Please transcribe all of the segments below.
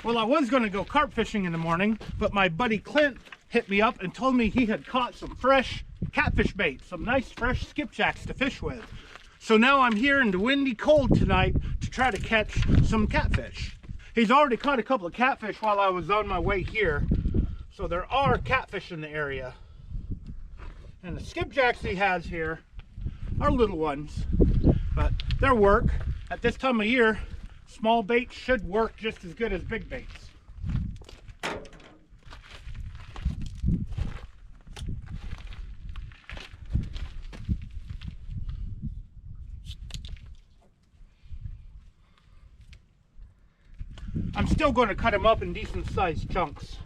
Well, I was going to go carp fishing in the morning, but my buddy Clint hit me up and told me he had caught some fresh catfish bait, some nice fresh skipjacks to fish with. So now I'm here in the windy cold tonight to try to catch some catfish. He's already caught a couple of catfish while I was on my way here. So there are catfish in the area. And the skipjacks he has here are little ones, but they'll work. At this time of year, small baits should work just as good as big baits. I'm still going to cut them up in decent sized chunks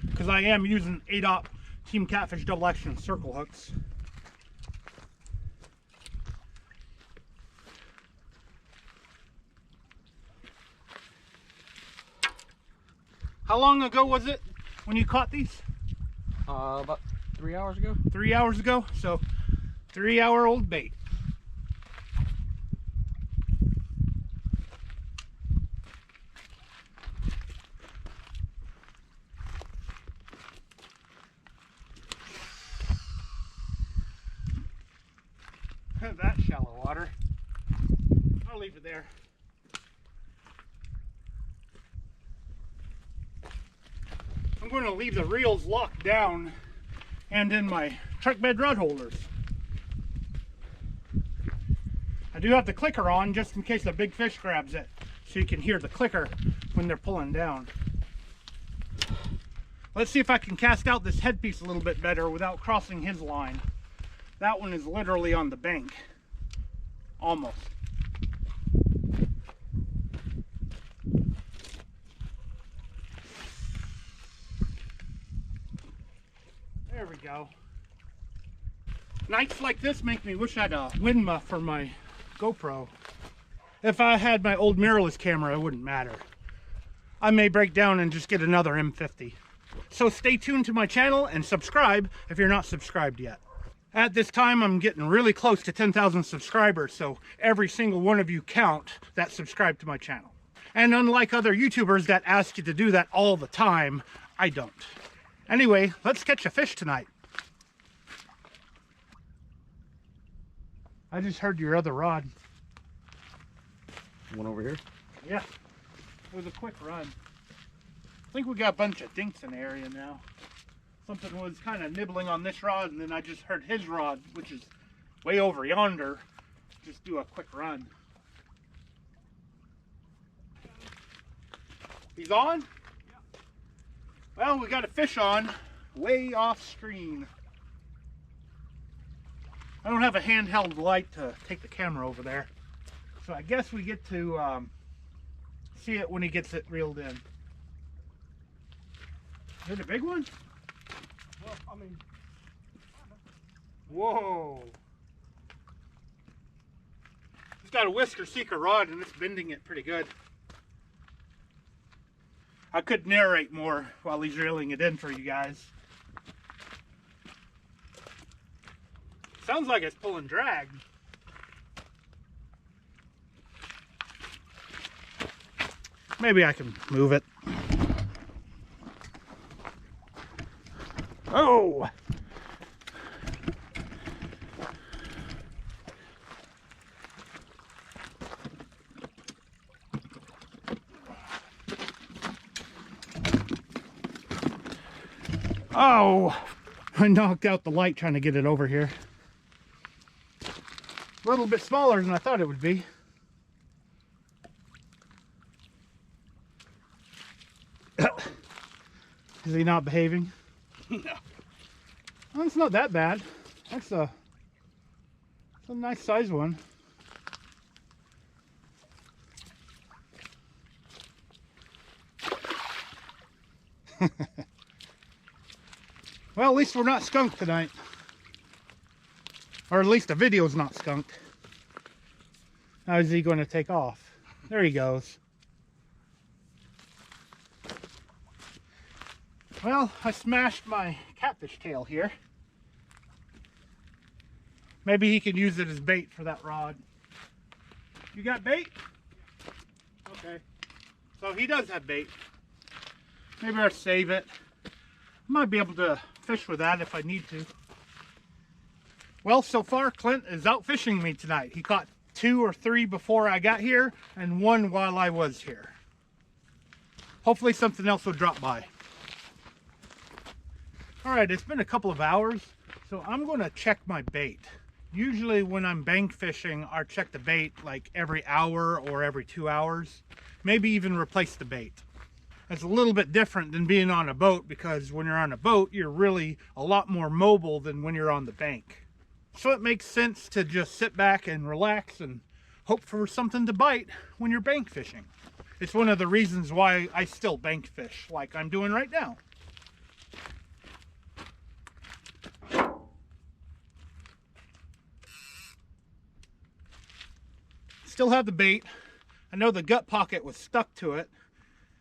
because I am using 8-aught Team Catfish double action circle hooks. How long ago was it when you caught these? About 3 hours ago. 3 hours ago, so 3-hour-old bait. That shallow water. I'll leave it there. I'm going to leave the reels locked down and in my truck bed rod holders. I do have the clicker on just in case a big fish grabs it, so you can hear the clicker when they're pulling down. Let's see if I can cast out this headpiece a little bit better without crossing his line. That one is literally on the bank. Almost. There we go. Nights like this make me wish I had a wind muff for my GoPro. If I had my old mirrorless camera, it wouldn't matter. I may break down and just get another M50. So stay tuned to my channel and subscribe if you're not subscribed yet. At this time, I'm getting really close to 10,000 subscribers, so every single one of you count that subscribe to my channel. And unlike other YouTubers that ask you to do that all the time, I don't. Anyway, let's catch a fish tonight. I just heard your other rod. One over here? Yeah, it was a quick run. I think we got a bunch of dinks in the area now. Something was kind of nibbling on this rod, and then I just heard his rod, which is way over yonder, just do a quick run. He's on? Yeah. Well, we got a fish on way off screen. I don't have a handheld light to take the camera over there, so I guess we get to see it when he gets it reeled in. Is it a big one? Well, I mean, whoa. He's got a whisker seeker rod and it's bending it pretty good. I could narrate more while he's reeling it in for you guys. Sounds like it's pulling drag. Maybe I can move it. Oh! Oh! I knocked out the light trying to get it over here. A little bit smaller than I thought it would be. Is he not behaving? no. Well, it's not that bad. That's a nice size one. Well, at least we're not skunked tonight. Or at least the video's not skunked. How is he going to take off? There he goes. Well, I smashed my catfish tail here. Maybe he can use it as bait for that rod. You got bait? Okay. So he does have bait. Maybe I'll save it. I might be able to fish with that if I need to. Well, so far Clint is out fishing me tonight. He caught 2 or 3 before I got here and 1 while I was here. Hopefully something else will drop by. All right, it's been a couple of hours, so I'm going to check my bait. Usually when I'm bank fishing, I check the bait like every hour or every 2 hours. Maybe even replace the bait. It's a little bit different than being on a boat, because when you're on a boat, you're really a lot more mobile than when you're on the bank. So it makes sense to just sit back and relax and hope for something to bite when you're bank fishing. It's one of the reasons why I still bank fish like I'm doing right now. Still have the bait. I know the gut pocket was stuck to it,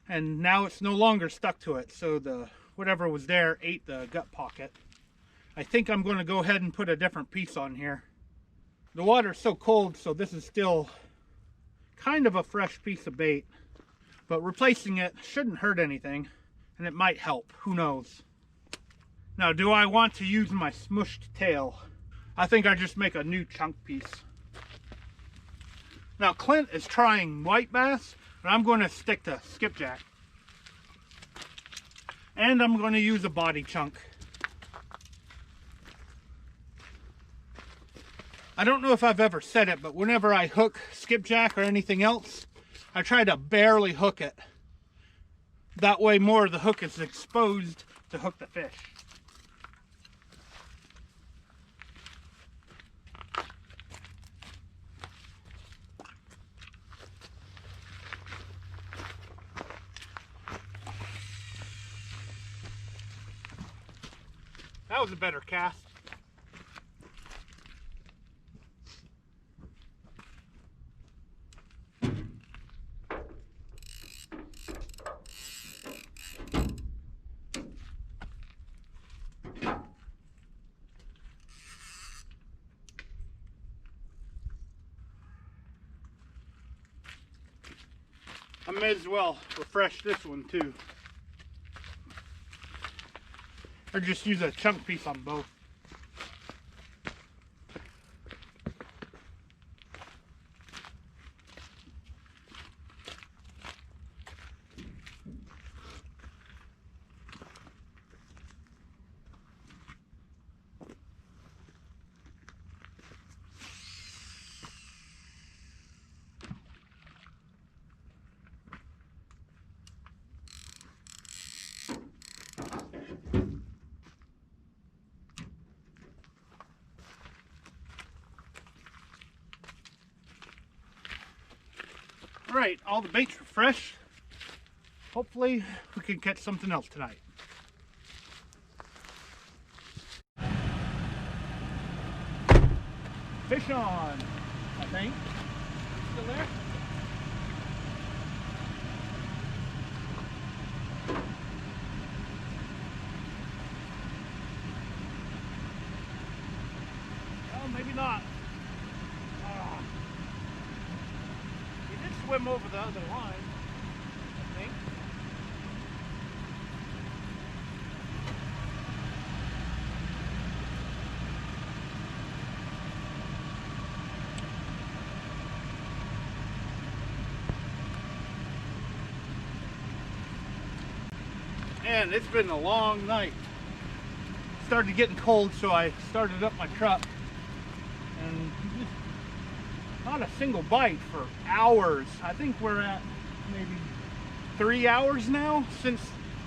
and now it's no longer stuck to it, so the whatever was there ate the gut pocket. I think I'm going to go ahead and put a different piece on here. The water's so cold, so this is still kind of a fresh piece of bait, but replacing it shouldn't hurt anything, and it might help. Who knows? Now, do I want to use my smushed tail? I think I just make a new chunk piece. Now, Clint is trying white bass, but I'm going to stick to skipjack. And I'm going to use a body chunk. I don't know if I've ever said it, but whenever I hook skipjack or anything else, I try to barely hook it. That way more of the hook is exposed to hook the fish. That was a better cast. I may as well refresh this one too. Or just use a chunk piece on both. Alright, all the baits are fresh. Hopefully we can catch something else tonight. Fish on, I think. Still there? Well, maybe not. Swim over the other line, I think. And it's been a long night. Started getting cold, so I started up my truck, and not a single bite for hours. I think we're at maybe 3 hours now since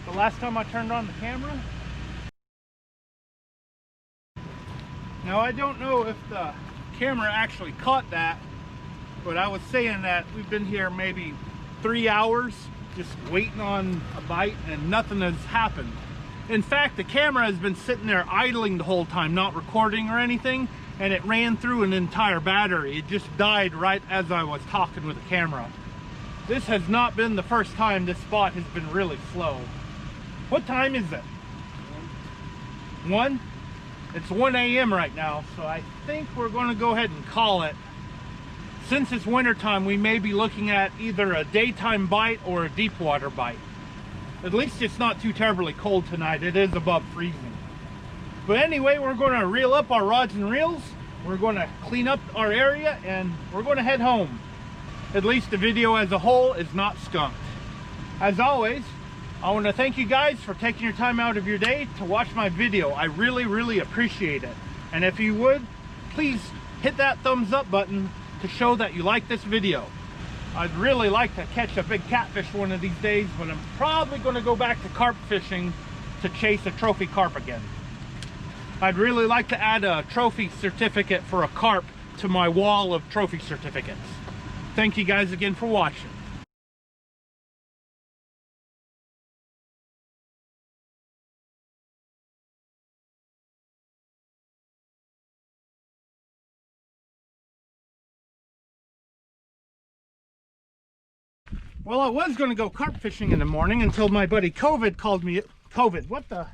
the last time I turned on the camera. Now, I don't know if the camera actually caught that, but I was saying that we've been here maybe 3 hours just waiting on a bite and nothing has happened. In fact, the camera has been sitting there idling the whole time, not recording or anything, and it ran through an entire battery. It just died right as I was talking with the camera. This has not been the first time this spot has been really slow. What time is it? 1? It's 1 a.m. right now, so I think we're going to go ahead and call it. since it's winter time, we may be looking at either a daytime bite or a deep water bite. At least it's not too terribly cold tonight. It is above freezing. But anyway, we're going to reel up our rods and reels. We're going to clean up our area and we're going to head home. At least the video as a whole is not skunked. As always, I want to thank you guys for taking your time out of your day to watch my video. I really, really appreciate it. And if you would, please hit that thumbs up button to show that you like this video. I'd really like to catch a big catfish one of these days, but I'm probably going to go back to carp fishing to chase a trophy carp again. I'd really like to add a trophy certificate for a carp to my wall of trophy certificates. Thank you guys again for watching. Well, I was going to go carp fishing in the morning until my buddy COVID called me. COVID, what the?